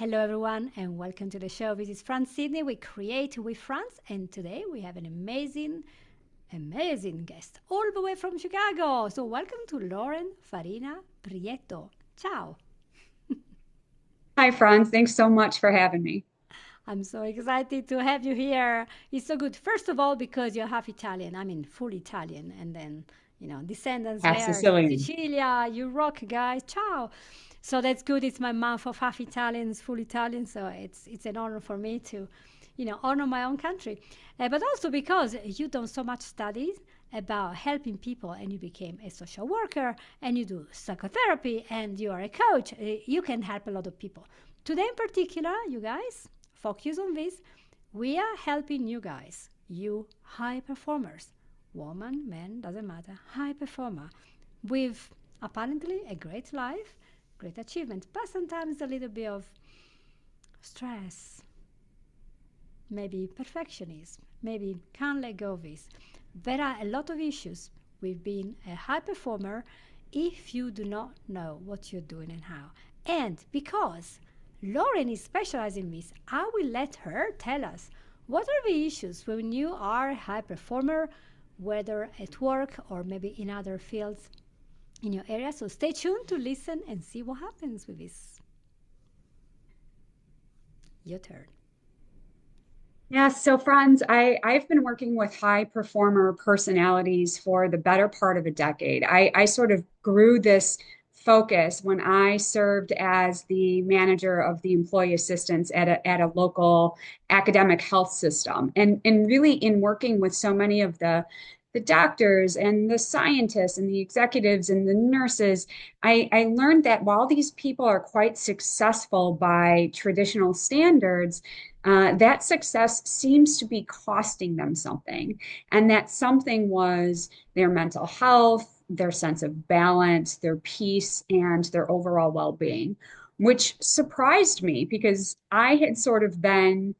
Hello, everyone, and welcome to the show. This is Franz Sydney. We create with Franz, and today we have an amazing guest all the way from Chicago. So, welcome to Lauren Farina-Prieto. Ciao. Hi, Franz. Thanks so much for having me. I'm so excited to have you here. It's so good. First of all, because you're half Italian. I mean, full Italian, and then descendants Half there, Sicilian. Sicilia. You rock, guys. Ciao. So that's good. It's my month of half Italians, full Italian. So it's an honor for me to, honor my own country, but also because you done so much studies about helping people, and you became a social worker, and you do psychotherapy, and you are a coach. You can help a lot of people. Today, in particular, you guys focus on this. We are helping you guys, you high performers, woman, man, doesn't matter, high performer, with apparently a great life, great achievement, but sometimes a little bit of stress, maybe perfectionism, maybe can't let go of this. There are a lot of issues with being a high performer if you do not know what you're doing and how. And because Lauren is specialized in this, I will let her tell us what are the issues when you are a high performer, whether at work or maybe in other fields in your area. So stay tuned to listen and see what happens with this. Your turn. Yeah, so Franz, I've been working with high performer personalities for the better part of a decade. I sort of grew this focus when I served as the manager of the employee assistance at a local academic health system. And really in working with so many of the doctors and the scientists and the executives and the nurses, I learned that while these people are quite successful by traditional standards, that success seems to be costing them something. And that something was their mental health, their sense of balance, their peace, and their overall well being, which surprised me because I had sort of been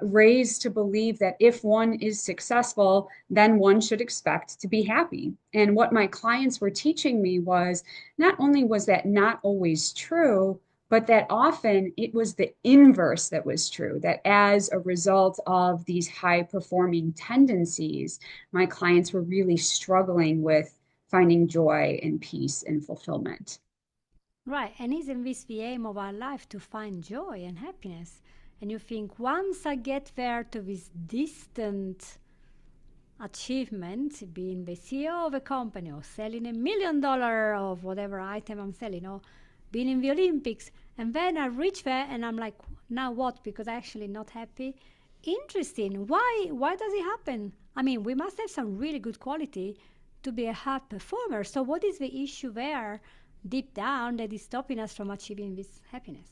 raised to believe that if one is successful, then one should expect to be happy. And what my clients were teaching me was not only was that not always true, but that often it was the inverse that was true, that as a result of these high performing tendencies, my clients were really struggling with finding joy and peace and fulfillment. Right, and isn't this the aim of our life to find joy and happiness? And you think once I get there to this distant achievement, being the CEO of a company or selling $1 million of whatever item I'm selling, or being in the Olympics, and then I reach there and I'm like, now what? Because I'm actually not happy. Interesting. Why does it happen? I mean, we must have some really good quality to be a high performer. So what is the issue there deep down that is stopping us from achieving this happiness?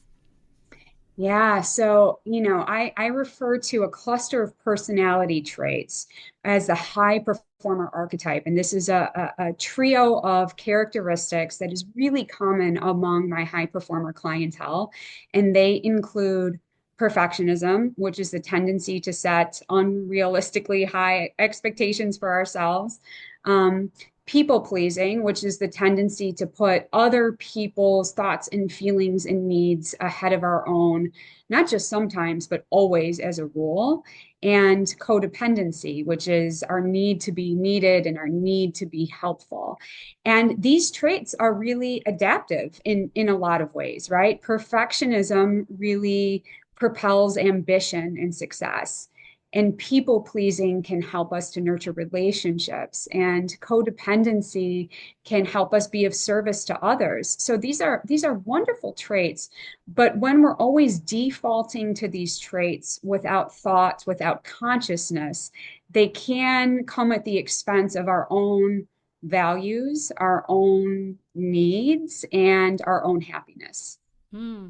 Yeah, so I refer to a cluster of personality traits as the high performer archetype. And this is a trio of characteristics that is really common among my high performer clientele. And they include perfectionism, which is the tendency to set unrealistically high expectations for ourselves. Um, People pleasing, which is the tendency to put other people's thoughts and feelings and needs ahead of our own, not just sometimes, but always as a rule. And codependency, which is our need to be needed and our need to be helpful. And these traits are really adaptive in a lot of ways, right? Perfectionism really propels ambition and success. And people pleasing can help us to nurture relationships, and codependency can help us be of service to others. So these are wonderful traits, but when we're always defaulting to these traits without thought, without consciousness, they can come at the expense of our own values, our own needs, and our own happiness. Hmm.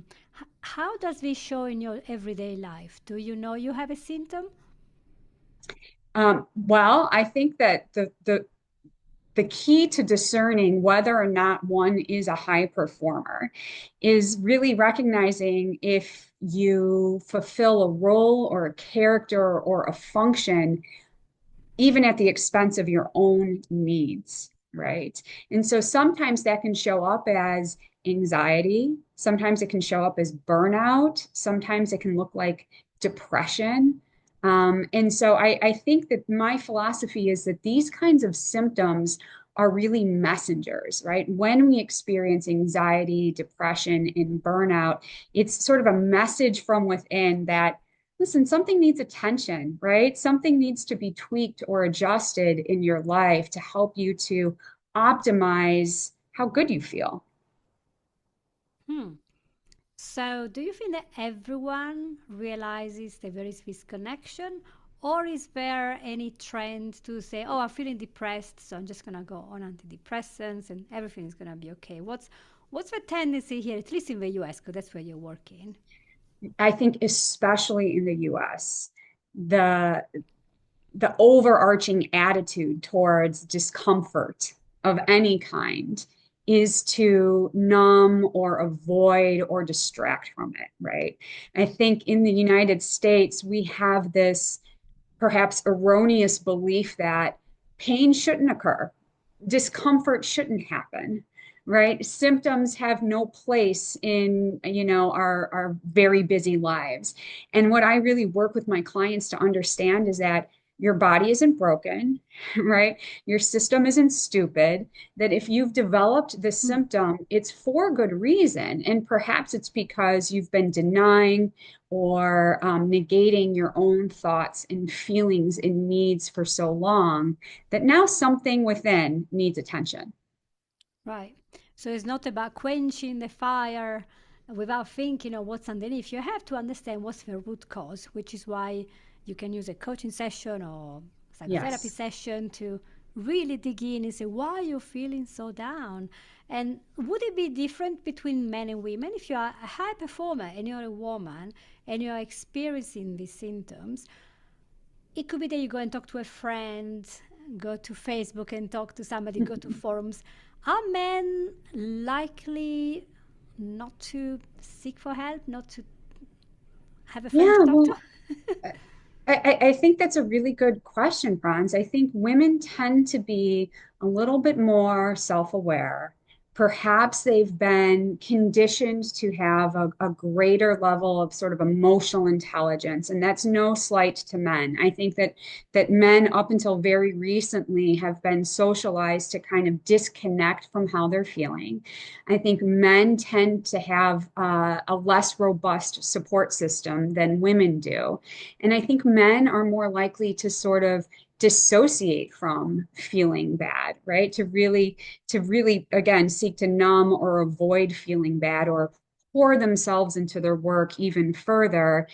How does this show in your everyday life? Do you know you have a symptom? Well, I think that the key to discerning whether or not one is a high performer is really recognizing if you fulfill a role or a character or a function even at the expense of your own needs, right? And so sometimes that can show up as anxiety. Sometimes it can show up as burnout. Sometimes it can look like depression. And so I think that my philosophy is that these kinds of symptoms are really messengers, right? When we experience anxiety, depression, and burnout, it's sort of a message from within that, listen, something needs attention, right? Something needs to be tweaked or adjusted in your life to help you to optimize how good you feel. Hmm. So, do you think that everyone realizes that there is this connection, or is there any trend to say, "Oh, I'm feeling depressed, so I'm just gonna go on antidepressants and everything is gonna be okay"? What's the tendency here, at least in the US, because that's where you're working? I think especially in the US, the the overarching attitude towards discomfort of any kind is to numb or avoid or distract from it, right? I think in the United States, we have this perhaps erroneous belief that pain shouldn't occur, discomfort shouldn't happen, right? Symptoms have no place in, our very busy lives. And what I really work with my clients to understand is that your body isn't broken, right? Your system isn't stupid. That if you've developed this Hmm. symptom, it's for good reason. And perhaps it's because you've been denying or negating your own thoughts and feelings and needs for so long that now something within needs attention. Right. So it's not about quenching the fire without thinking of what's underneath. You have to understand what's the root cause, which is why you can use a coaching session or psychotherapy Yes. session to really dig in and say, why are you feeling so down? And would it be different between men and women? If you are a high performer and you're a woman and you're experiencing these symptoms, it could be that you go and talk to a friend, go to Facebook and talk to somebody, go to forums. Are men likely not to seek for help, not to have a friend to Yeah, talk to? well, I think that's a really good question, Franz. I think women tend to be a little bit more self-aware. Perhaps they've been conditioned to have a greater level of sort of emotional intelligence, and that's no slight to men. I think that men up until very recently have been socialized to kind of disconnect from how they're feeling. I think men tend to have a less robust support system than women do. And I think men are more likely to sort of dissociate from feeling bad, right? To really, again, seek to numb or avoid feeling bad or pour themselves into their work even further,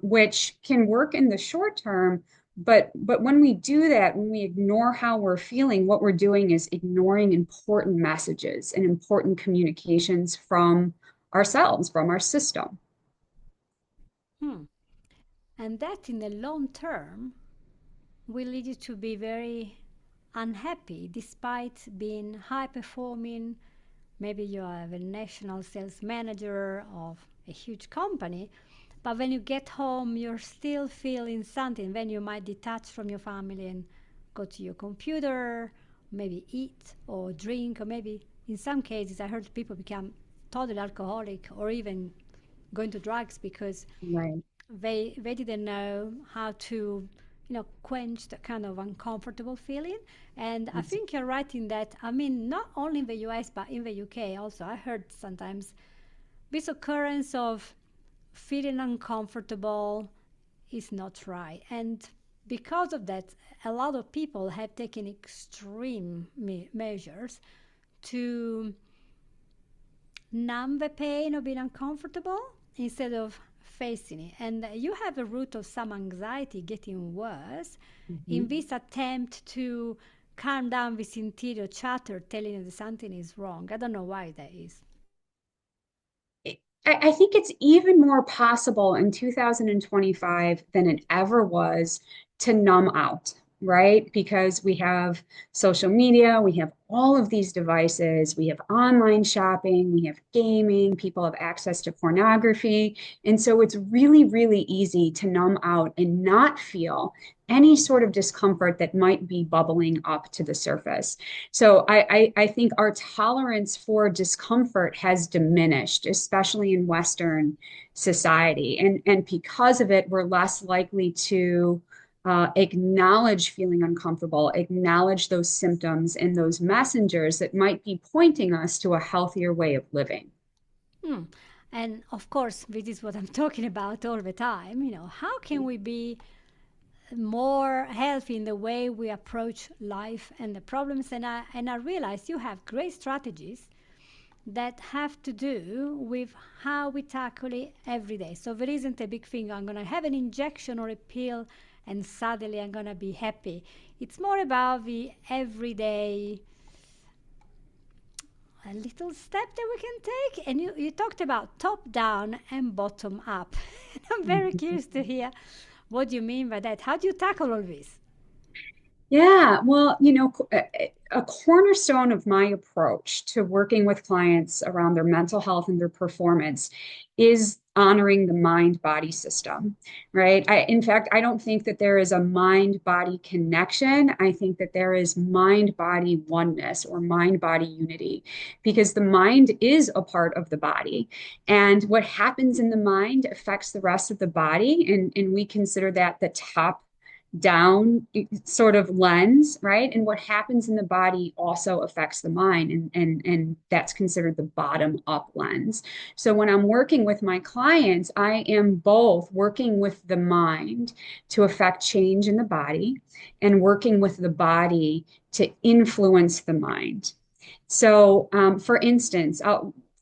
which can work in the short term. But when we do that, when we ignore how we're feeling, what we're doing is ignoring important messages and important communications from ourselves, from our system. Hmm. And that in the long term will lead you to be very unhappy despite being high performing. Maybe you are the national sales manager of a huge company, but when you get home, you're still feeling something. Then you might detach from your family and go to your computer, maybe eat or drink, or maybe in some cases, I heard people become total alcoholic or even going to drugs because Right. they didn't know how to quench that kind of uncomfortable feeling. And I think you're right in that. I mean, not only in the US but in the UK also, I heard sometimes this occurrence of feeling uncomfortable is not right. And because of that, a lot of people have taken extreme measures to numb the pain of being uncomfortable instead of facing it. And you have a root of some anxiety getting worse in Mhm. this attempt to calm down this interior chatter telling you that something is wrong. I don't know why that is. I think it's even more possible in 2025 than it ever was to numb out. right? Because we have social media, we have all of these devices, we have online shopping, we have gaming, people have access to pornography. And so it's really, really easy to numb out and not feel any sort of discomfort that might be bubbling up to the surface. So I think our tolerance for discomfort has diminished, especially in Western society. And because of it, we're less likely to acknowledge feeling uncomfortable, acknowledge those symptoms and those messengers that might be pointing us to a healthier way of living. Hmm. And of course, this is what I'm talking about all the time. How can we be more healthy in the way we approach life and the problems? And I realize you have great strategies that have to do with how we tackle it every day. So there isn't a big thing, I'm going to have an injection or a pill and suddenly I'm going to be happy. It's more about the everyday a little step that we can take. And you talked about top down and bottom up. I'm very curious to hear what you mean by that. How do you tackle all this? Yeah, well, a cornerstone of my approach to working with clients around their mental health and their performance is honoring the mind-body system, right? In fact, I don't think that there is a mind-body connection. I think that there is mind-body oneness or mind-body unity because the mind is a part of the body. And what happens in the mind affects the rest of the body. And we consider that the top down sort of lens, right? And what happens in the body also affects the mind, and that's considered the bottom up lens. So when I'm working with my clients, I am both working with the mind to affect change in the body and working with the body to influence the mind. So, for instance,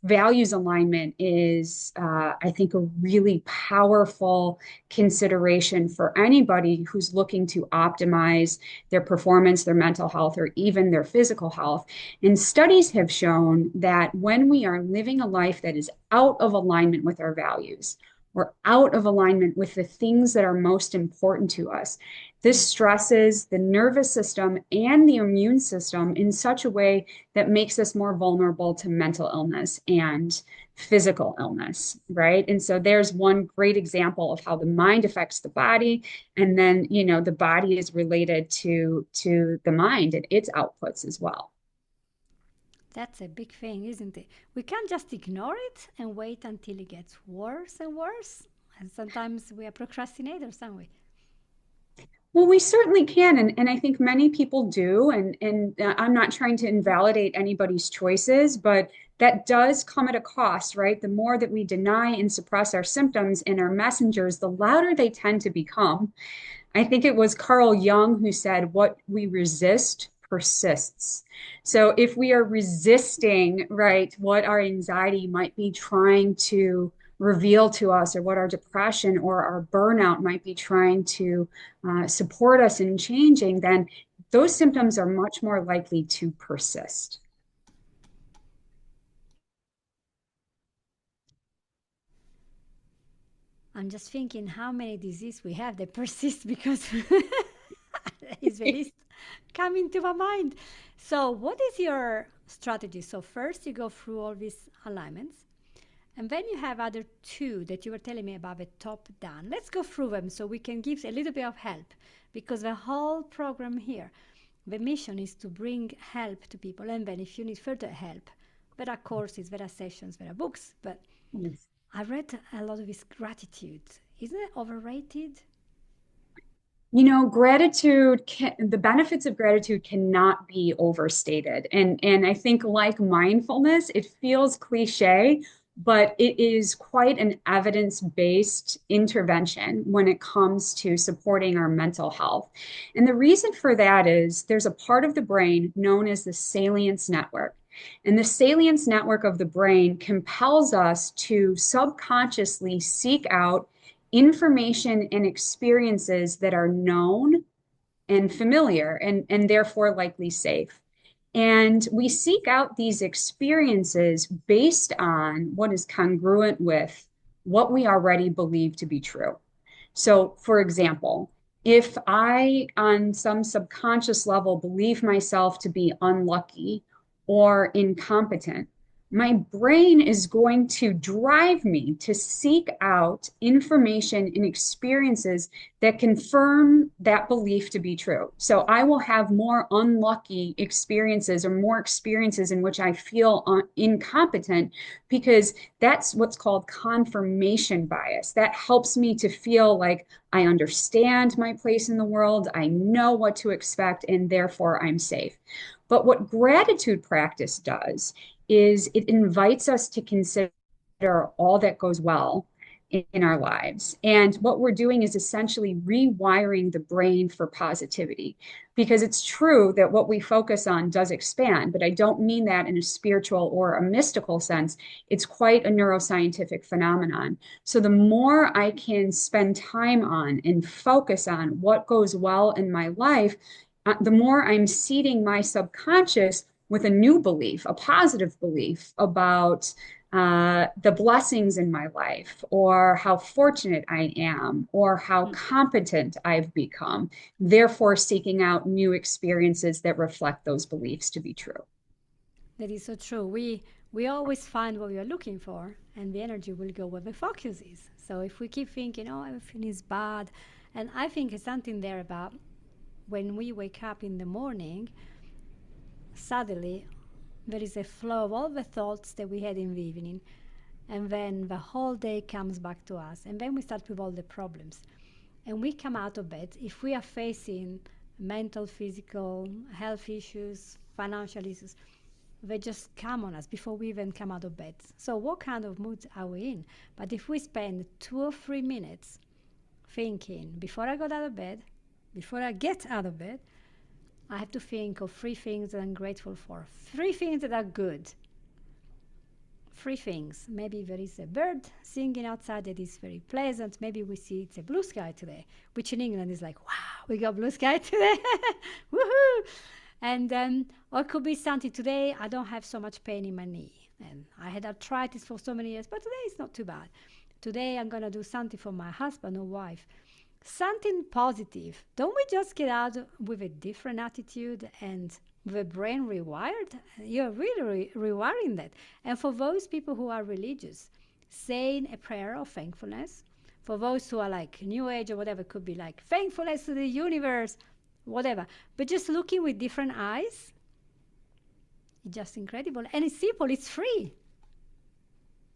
values alignment is, I think, a really powerful consideration for anybody who's looking to optimize their performance, their mental health, or even their physical health. And studies have shown that when we are living a life that is out of alignment with our values, or out of alignment with the things that are most important to us, this stresses the nervous system and the immune system in such a way that makes us more vulnerable to mental illness and physical illness, right? And so there's one great example of how the mind affects the body, and then the body is related to the mind and its outputs as well. That's a big thing, isn't it? We can't just ignore it and wait until it gets worse and worse. And sometimes we are procrastinators, aren't we? Well, we certainly can, and I think many people do, and I'm not trying to invalidate anybody's choices, but that does come at a cost, right? The more that we deny and suppress our symptoms and our messengers, the louder they tend to become. I think it was Carl Jung who said, "What we resist persists." So if we are resisting, right, what our anxiety might be trying to reveal to us, or what our depression or our burnout might be trying to support us in changing, then those symptoms are much more likely to persist. I'm just thinking how many diseases we have that persist because is the list coming to my mind. So, what is your strategy? So, first you go through all these alignments, and then you have other two that you were telling me about the top down. Let's go through them so we can give a little bit of help because the whole program here, the mission is to bring help to people. And then if you need further help, there are courses, there are sessions, there are books. But Yes. I read a lot of this gratitude. Isn't it overrated? Gratitude the benefits of gratitude cannot be overstated. And I think, like mindfulness, it feels cliche, but it is quite an evidence-based intervention when it comes to supporting our mental health. And the reason for that is there's a part of the brain known as the salience network. And the salience network of the brain compels us to subconsciously seek out information and experiences that are known and familiar, and therefore likely safe. And we seek out these experiences based on what is congruent with what we already believe to be true. So, for example, if I, on some subconscious level, believe myself to be unlucky or incompetent, my brain is going to drive me to seek out information and experiences that confirm that belief to be true. So I will have more unlucky experiences or more experiences in which I feel incompetent because that's what's called confirmation bias. That helps me to feel like I understand my place in the world, I know what to expect, and therefore I'm safe. But what gratitude practice does is it invites us to consider all that goes well in our lives. And what we're doing is essentially rewiring the brain for positivity. Because it's true that what we focus on does expand, but I don't mean that in a spiritual or a mystical sense. It's quite a neuroscientific phenomenon. So the more I can spend time on and focus on what goes well in my life, the more I'm seeding my subconscious with a new belief, a positive belief about the blessings in my life, or how fortunate I am, or how competent I've become, therefore seeking out new experiences that reflect those beliefs to be true. That is so true. We always find what we are looking for, and the energy will go where the focus is. So if we keep thinking, oh, everything is bad, and I think it's something there about when we wake up in the morning, suddenly there is a flow of all the thoughts that we had in the evening, and then the whole day comes back to us, and then we start with all the problems. And we come out of bed, if we are facing mental, physical, health issues, financial issues, they just come on us before we even come out of bed. So what kind of mood are we in? But if we spend 2 or 3 minutes thinking, before I go out of bed, before I get out of bed, I have to think of 3 things that I'm grateful for. 3 things that are good. 3 things. Maybe there is a bird singing outside that is very pleasant. Maybe we see it's a blue sky today, which in England is like, wow, we got blue sky today. Woohoo! And or it could be something today, I don't have so much pain in my knee. And I had arthritis for so many years, but today it's not too bad. Today I'm going to do something for my husband or wife. Something positive. Don't we just get out with a different attitude and the brain rewired? You're really rewiring that. And for those people who are religious, saying a prayer of thankfulness, for those who are like New Age or whatever, could be like thankfulness to the universe, whatever. But just looking with different eyes, it's just incredible. And it's simple, it's free.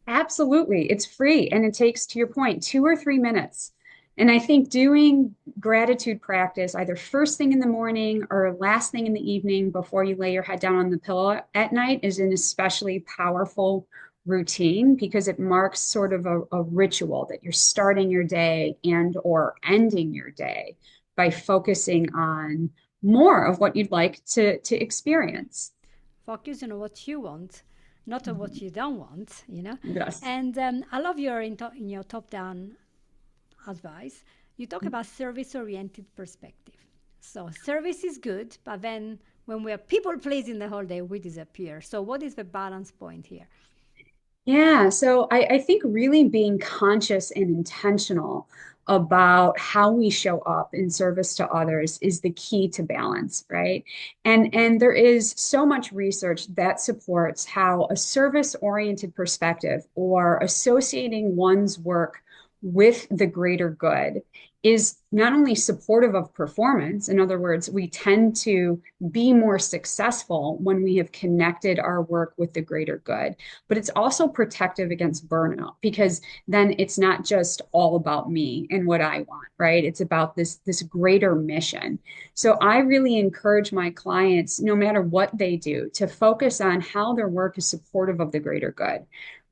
Absolutely. It's free and it takes, to your point, 2 or 3 minutes. And I think doing gratitude practice either first thing in the morning or last thing in the evening before you lay your head down on the pillow at night is an especially powerful routine because it marks sort of a ritual that you're starting your day and or ending your day by focusing on more of what you'd like to experience. Focus on what you want, not on what Mhm. you don't want. Yes. And I love in your top-down advice. You talk about service-oriented perspective. So service is good, but then when we are people pleasing the whole day, we disappear. So what is the balance point here? Yeah, so I think really being conscious and intentional about how we show up in service to others is the key to balance, right? And there is so much research that supports how a service-oriented perspective or associating one's work with the greater good is not only supportive of performance, in other words, we tend to be more successful when we have connected our work with the greater good, but it's also protective against burnout because then it's not just all about me and what I want, right? It's about this greater mission. So I really encourage my clients, no matter what they do, to focus on how their work is supportive of the greater good.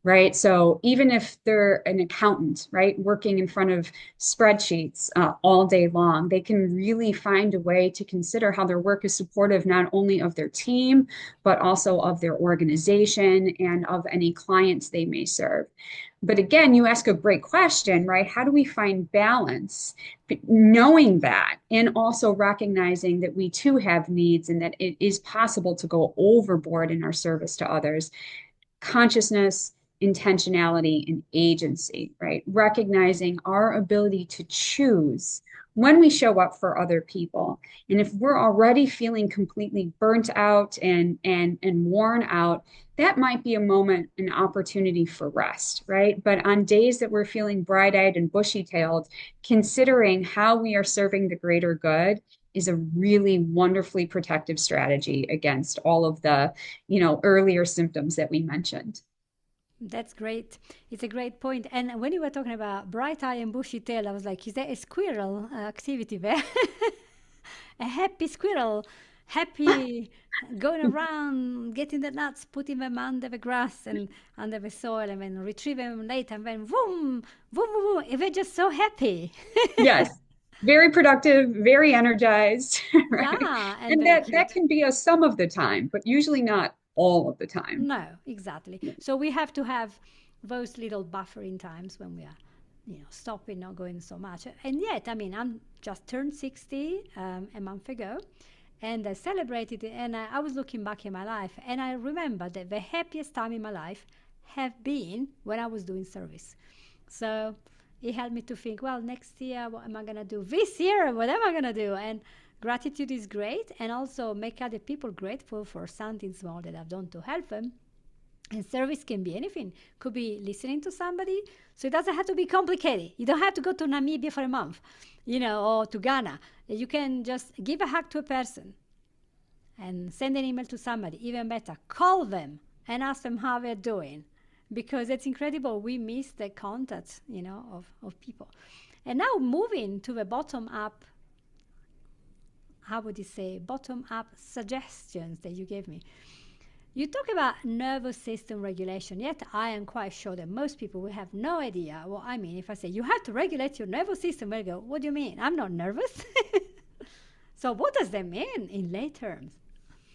Right. So even if they're an accountant, right, working in front of spreadsheets all day long, they can really find a way to consider how their work is supportive not only of their team, but also of their organization and of any clients they may serve. But again, you ask a great question, right? How do we find balance? Knowing that and also recognizing that we too have needs and that it is possible to go overboard in our service to others. Consciousness, intentionality, and agency, right? Recognizing our ability to choose when we show up for other people. And if we're already feeling completely burnt out and worn out, that might be a moment, an opportunity for rest, right? But on days that we're feeling bright-eyed and bushy-tailed, considering how we are serving the greater good is a really wonderfully protective strategy against all of the, earlier symptoms that we mentioned. That's great. It's a great point. And when you were talking about bright eye and bushy tail, I was like, is there a squirrel activity there? A happy squirrel, happy going around, getting the nuts, putting them under the grass and under the soil, and then retrieve them later, and then boom, boom, boom, boom. They're just so happy. Yes, very productive, very energized, right? Yeah, and And very that cute. can be a some of the time, but usually not all of the time. No, exactly. So we have to have those little buffering times when we are, stopping, not going so much. And yet, I mean, I'm just turned 60 a month ago, and I celebrated it. And I was looking back in my life, and I remember that the happiest time in my life have been when I was doing service. So it helped me to think, well, next year, what am I going to do? This year, what am I going to do? And gratitude is great, and also make other people grateful for something small that I've done to help them. And service can be anything. Could be listening to somebody. So it doesn't have to be complicated. You don't have to go to Namibia for a month, or to Ghana. You can just give a hug to a person and send an email to somebody. Even better, call them and ask them how they're doing. Because it's incredible. We miss the contact, of people. And now moving to the bottom up, how would you say, bottom up suggestions that you gave me. You talk about nervous system regulation, yet I am quite sure that most people will have no idea what I mean. If I say you have to regulate your nervous system, they go, what do you mean? I'm not nervous. So what does that mean in lay terms?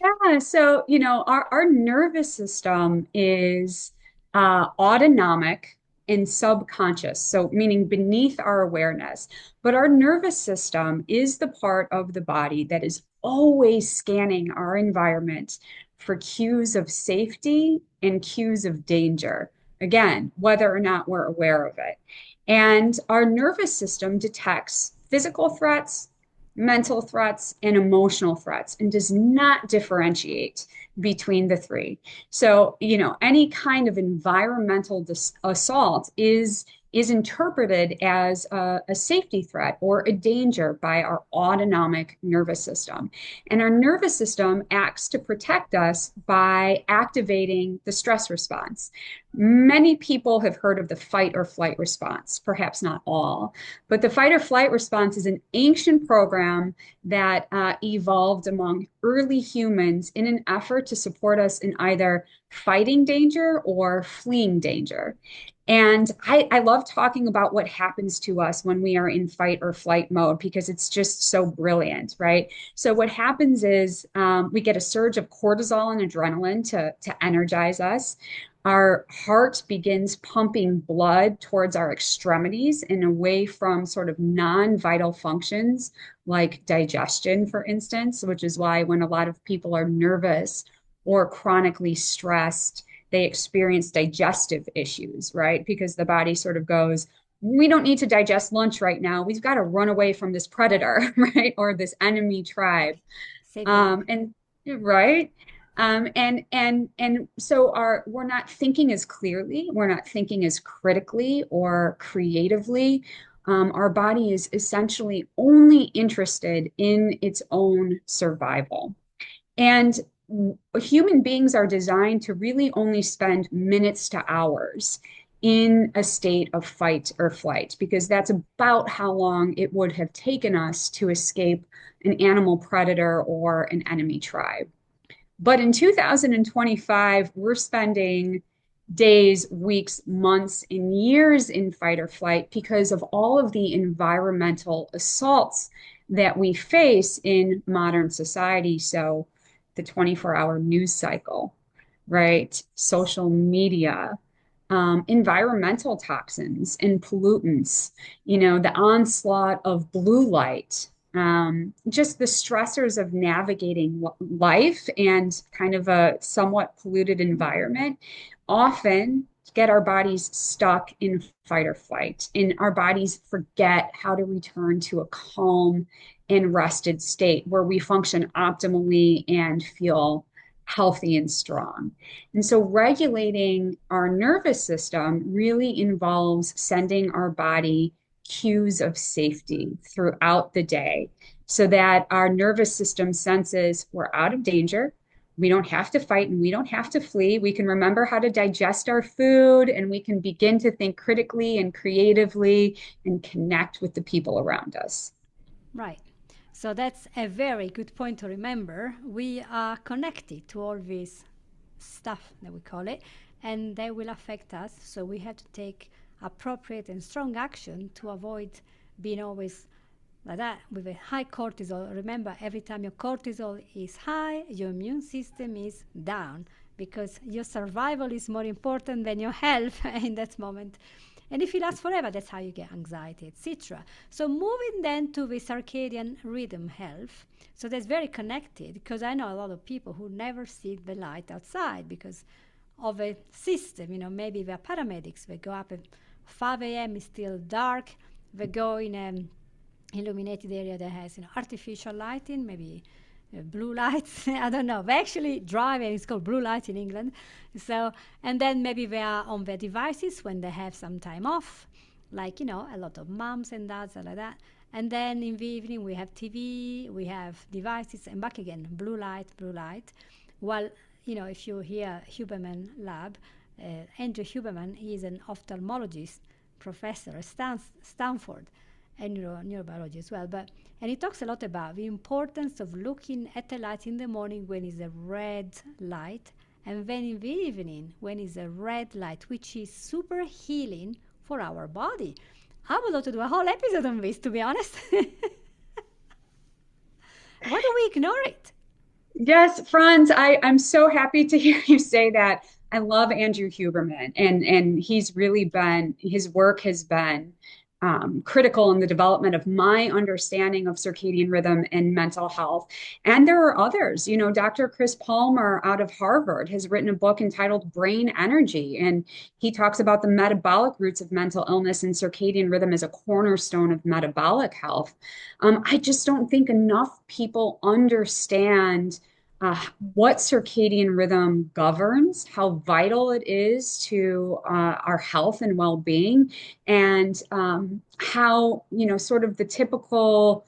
Yeah, so our nervous system is autonomic and subconscious, so meaning beneath our awareness. But our nervous system is the part of the body that is always scanning our environment for cues of safety and cues of danger. Again, whether or not we're aware of it. And our nervous system detects physical threats, mental threats, and emotional threats, and does not differentiate between the three. So, any kind of environmental assault is interpreted as a safety threat or a danger by our autonomic nervous system. And our nervous system acts to protect us by activating the stress response. Many people have heard of the fight or flight response, perhaps not all, but the fight or flight response is an ancient program that evolved among early humans in an effort to support us in either fighting danger or fleeing danger. And I love talking about what happens to us when we are in fight or flight mode because it's just so brilliant, right? So what happens is we get a surge of cortisol and adrenaline to energize us. Our heart begins pumping blood towards our extremities and away from sort of non-vital functions like digestion, for instance, which is why when a lot of people are nervous or chronically stressed, they experience digestive issues, right? Because the body sort of goes, we don't need to digest lunch right now. We've got to run away from this predator, right? Or this enemy tribe. Save the day. And right. And so we're not thinking as clearly, we're not thinking as critically or creatively. Our body is essentially only interested in its own survival. And human beings are designed to really only spend minutes to hours in a state of fight or flight, because that's about how long it would have taken us to escape an animal predator or an enemy tribe. But in 2025, we're spending days, weeks, months, and years in fight or flight because of all of the environmental assaults that we face in modern society. So, the 24-hour news cycle, right? Social media, environmental toxins and pollutants, the onslaught of blue light, just the stressors of navigating life and kind of a somewhat polluted environment often get our bodies stuck in fight or flight, and our bodies forget how to return to a calm and rested state where we function optimally and feel healthy and strong. And so regulating our nervous system really involves sending our body cues of safety throughout the day so that our nervous system senses we're out of danger. We don't have to fight and we don't have to flee. We can remember how to digest our food, and we can begin to think critically and creatively and connect with the people around us. Right. So that's a very good point to remember. We are connected to all this stuff that we call it, and they will affect us. So we have to take appropriate and strong action to avoid being always like that with a high cortisol. Remember, every time your cortisol is high, your immune system is down because your survival is more important than your health in that moment. And if it lasts forever, that's how you get anxiety, etc. So moving then to the circadian rhythm health. So that's very connected because I know a lot of people who never see the light outside because of a system. Maybe they're paramedics. They go up at 5 a.m. It's still dark. They go in an illuminated area that has artificial lighting, maybe blue lights. I don't know. They actually drive, and it's called blue light in England. So, and then maybe they are on their devices when they have some time off, like, a lot of moms and dads are like that. And then in the evening, we have TV, we have devices, and back again, blue light, blue light. Well, if you hear Huberman Lab, Andrew Huberman, he is an ophthalmologist professor at Stanford, and neurobiology as well. And he talks a lot about the importance of looking at the light in the morning when it's a red light, and then in the evening when it's a red light, which is super healing for our body. I would love to do a whole episode on this, to be honest. Why do we ignore it? Yes, Franz, I'm so happy to hear you say that. I love Andrew Huberman, and he's really been, his work has been critical in the development of my understanding of circadian rhythm and mental health. And there are others. Dr. Chris Palmer out of Harvard has written a book entitled Brain Energy, and he talks about the metabolic roots of mental illness and circadian rhythm as a cornerstone of metabolic health. I just don't think enough people understand what circadian rhythm governs, how vital it is to our health and well-being, and how, sort of the typical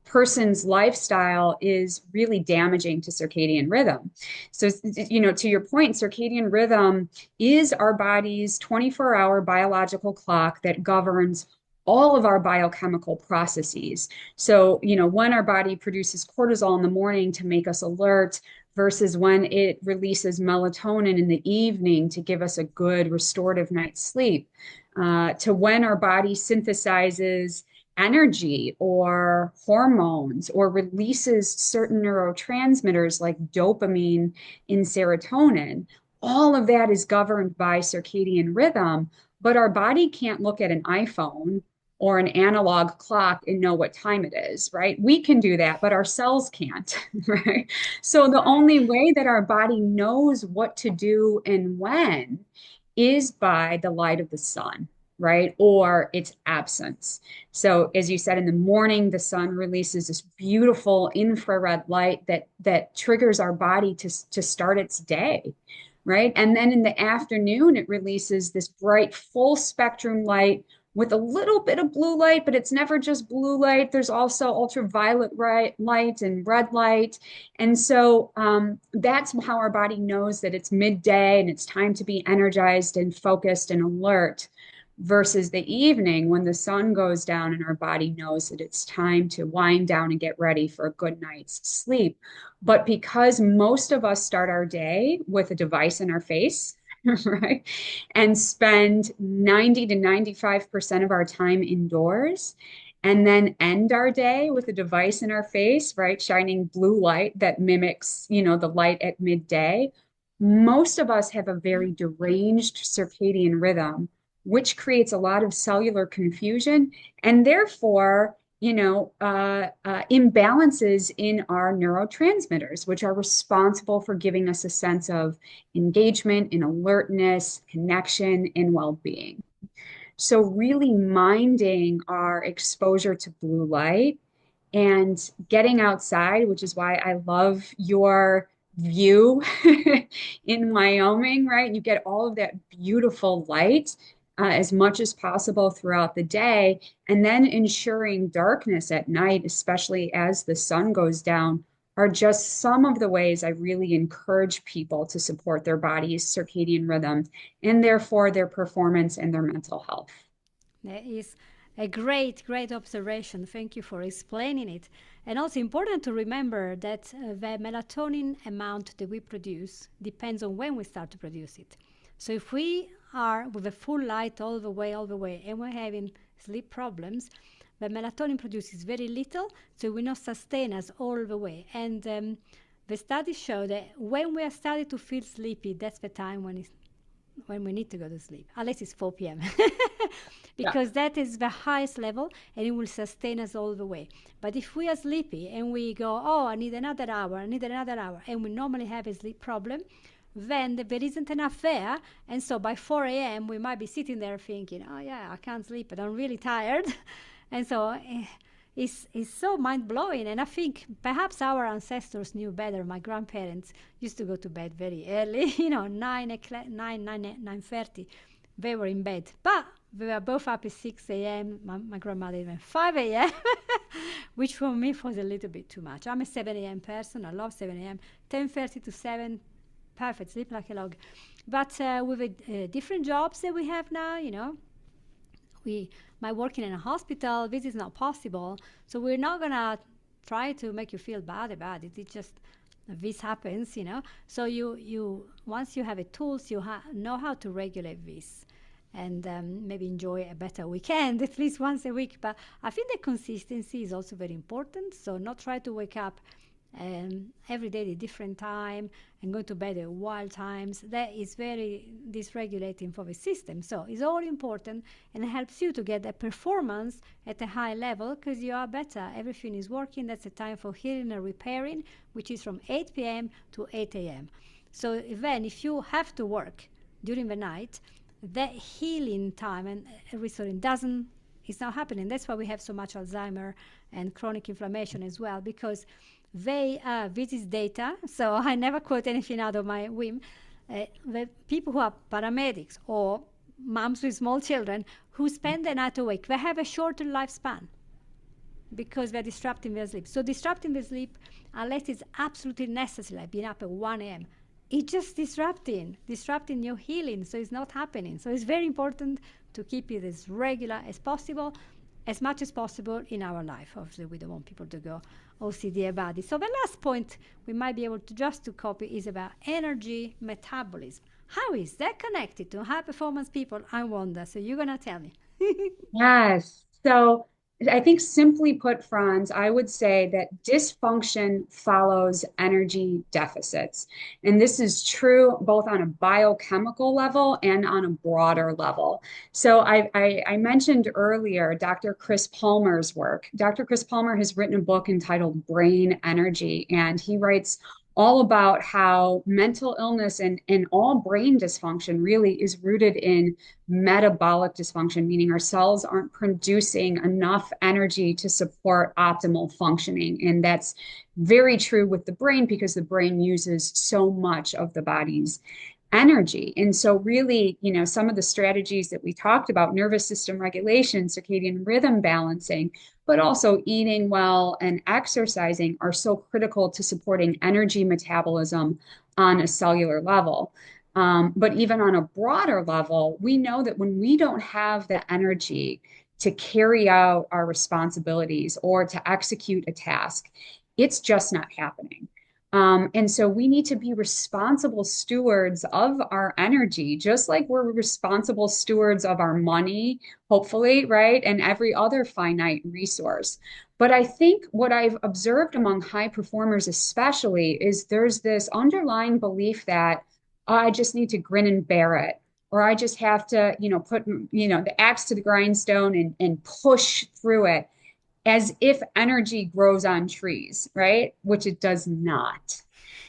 person's lifestyle is really damaging to circadian rhythm. So, to your point, circadian rhythm is our body's 24-hour biological clock that governs all of our biochemical processes. So, when our body produces cortisol in the morning to make us alert versus when it releases melatonin in the evening to give us a good restorative night's sleep, to when our body synthesizes energy or hormones or releases certain neurotransmitters like dopamine and serotonin. All of that is governed by circadian rhythm, but our body can't look at an iPhone or an analog clock and know what time it is, right? We can do that, but our cells can't, right? So the only way that our body knows what to do and when is by the light of the sun, right? Or its absence. So as you said, in the morning, the sun releases this beautiful infrared light that triggers our body to start its day, right? And then in the afternoon, it releases this bright full spectrum light with a little bit of blue light, but it's never just blue light. There's also ultraviolet light and red light. And so that's how our body knows that it's midday and it's time to be energized and focused and alert, versus the evening when the sun goes down and our body knows that it's time to wind down and get ready for a good night's sleep. But because most of us start our day with a device in our face, right, and spend 90 to 95% of our time indoors, and then end our day with a device in our face, right, shining blue light that mimics, the light at midday, most of us have a very deranged circadian rhythm, which creates a lot of cellular confusion. And therefore, imbalances in our neurotransmitters, which are responsible for giving us a sense of engagement and alertness, connection, and well-being. So really minding our exposure to blue light and getting outside, which is why I love your view in Wyoming, right? You get all of that beautiful light as much as possible throughout the day, and then ensuring darkness at night, especially as the sun goes down, are just some of the ways I really encourage people to support their body's circadian rhythm and therefore their performance and their mental health. That is a great, great observation. Thank you for explaining it. And also important to remember that the melatonin amount that we produce depends on when we start to produce it. So if we are with a full light all the way, and we're having sleep problems, the melatonin produces very little, so it will not sustain us all the way. And the studies show that when we are starting to feel sleepy, that's the time when we need to go to sleep, unless it's 4 p.m. Yeah. because that is the highest level and it will sustain us all the way. But if we are sleepy and we go, oh, I need another hour, and we normally have a sleep problem, then there isn't enough there. And so by 4 a.m., we might be sitting there thinking, oh, yeah, I can't sleep, but I'm really tired. And so it's so mind-blowing. And I think perhaps our ancestors knew better. My grandparents used to go to bed very early, 9 o'clock, 9:30. They were in bed. But we were both up at 6 a.m. My grandmother even 5 a.m., which for me was a little bit too much. I'm a 7 a.m. person. I love 7 a.m. 10:30 to 7, perfect, sleep like a log. But with the different jobs that we have now, we my working in a hospital, this is not possible. So we're not gonna try to make you feel bad about it. It's just this happens. So you once you have the tools, you know how to regulate this, and maybe enjoy a better weekend at least once a week. But I think the consistency is also very important. So not try to wake up every day at a different time and go to bed at wild times. That is very dysregulating for the system. So it's all important and it helps you to get a performance at a high level because you are better. Everything is working. That's a time for healing and repairing, which is from 8 p.m. to 8 a.m. So then if you have to work during the night, that healing time and restoring it's not happening. That's why we have so much Alzheimer and chronic inflammation as well, because this is data, so I never quote anything out of my whim. The people who are paramedics or moms with small children who spend the night awake, they have a shorter lifespan because they're disrupting their sleep. So disrupting the sleep, unless it's absolutely necessary, like being up at 1 a.m., it's just disrupting your healing, so it's not happening. So it's very important to keep it as regular as possible, as much as possible in our life. Obviously, we don't want people to go OCD about it. So the last point we might be able to just to copy is about energy metabolism. How is that connected to high performance people? I wonder. So you're going to tell me. Yes. So I think simply put, Franz, I would say that dysfunction follows energy deficits. And this is true both on a biochemical level and on a broader level. So I mentioned earlier Dr. Chris Palmer's work. Dr. Chris Palmer has written a book entitled Brain Energy, and he writes all about how mental illness and all brain dysfunction really is rooted in metabolic dysfunction, meaning our cells aren't producing enough energy to support optimal functioning. And that's very true with the brain because the brain uses so much of the body's energy. And so really, some of the strategies that we talked about, nervous system regulation, circadian rhythm balancing, but also eating well and exercising are so critical to supporting energy metabolism on a cellular level. But even on a broader level, we know that when we don't have the energy to carry out our responsibilities or to execute a task, it's just not happening. And so we need to be responsible stewards of our energy, just like we're responsible stewards of our money, hopefully, right? And every other finite resource. But I think what I've observed among high performers, especially, is there's this underlying belief that "Oh, I just need to grin and bear it, or I just have to, put, the axe to the grindstone and push through it." as if energy grows on trees, right? Which it does not.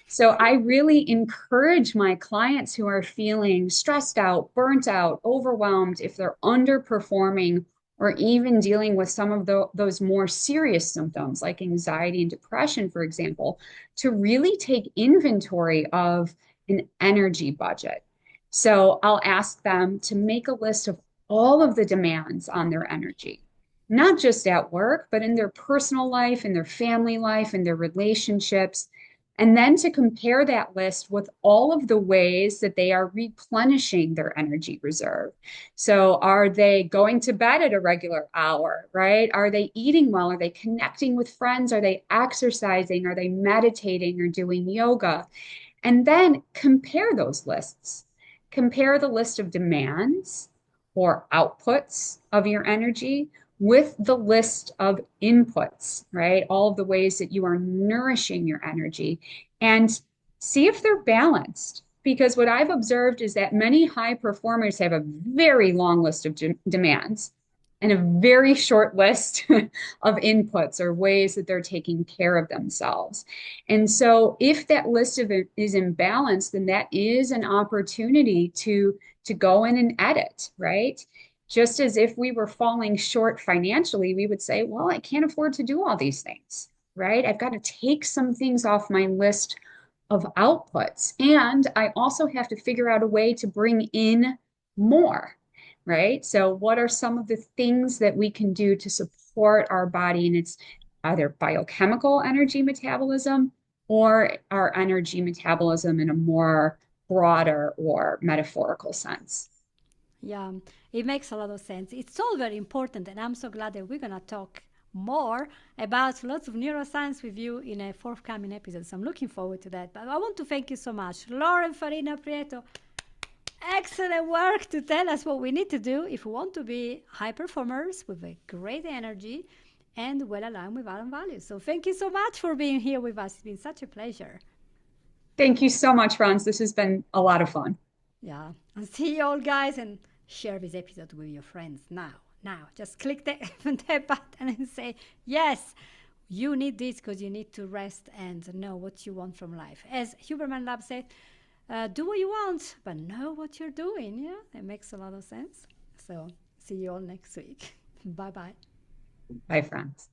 So I really encourage my clients who are feeling stressed out, burnt out, overwhelmed, if they're underperforming or even dealing with some of those more serious symptoms like anxiety and depression, for example, to really take inventory of an energy budget. So I'll ask them to make a list of all of the demands on their energy, not just at work, but in their personal life, in their family life, in their relationships. And then to compare that list with all of the ways that they are replenishing their energy reserve. So, are they going to bed at a regular hour, right? Are they eating well? Are they connecting with friends? Are they exercising? Are they meditating or doing yoga? And then compare those lists. Compare the list of demands or outputs of your energy with the list of inputs, right? All of the ways that you are nourishing your energy and see if they're balanced. Because what I've observed is that many high performers have a very long list of demands and a very short list of inputs or ways that they're taking care of themselves. And so if that list of it is imbalanced, then that is an opportunity to go in and edit, right? Just as if we were falling short financially, we would say, well, I can't afford to do all these things, right? I've got to take some things off my list of outputs. And I also have to figure out a way to bring in more, right? So, what are some of the things that we can do to support our body and its either biochemical energy metabolism or our energy metabolism in a more broader or metaphorical sense? Yeah, it makes a lot of sense. It's all very important, and I'm so glad that we're gonna talk more about lots of neuroscience with you in a forthcoming episode. So I'm looking forward to that. But I want to thank you so much, Lauren Farina-Prieto. Excellent work to tell us what we need to do if we want to be high performers with a great energy and well aligned with our own values. So thank you so much for being here with us. It's been such a pleasure. Thank you so much, Franz. This has been a lot of fun. Yeah. And see you all, guys, and share this episode with your friends now. Now, just click that button and say, yes, you need this because you need to rest and know what you want from life. As Huberman Lab said, do what you want, but know what you're doing. Yeah, it makes a lot of sense. So, see you all next week. Bye bye. Bye, Franz.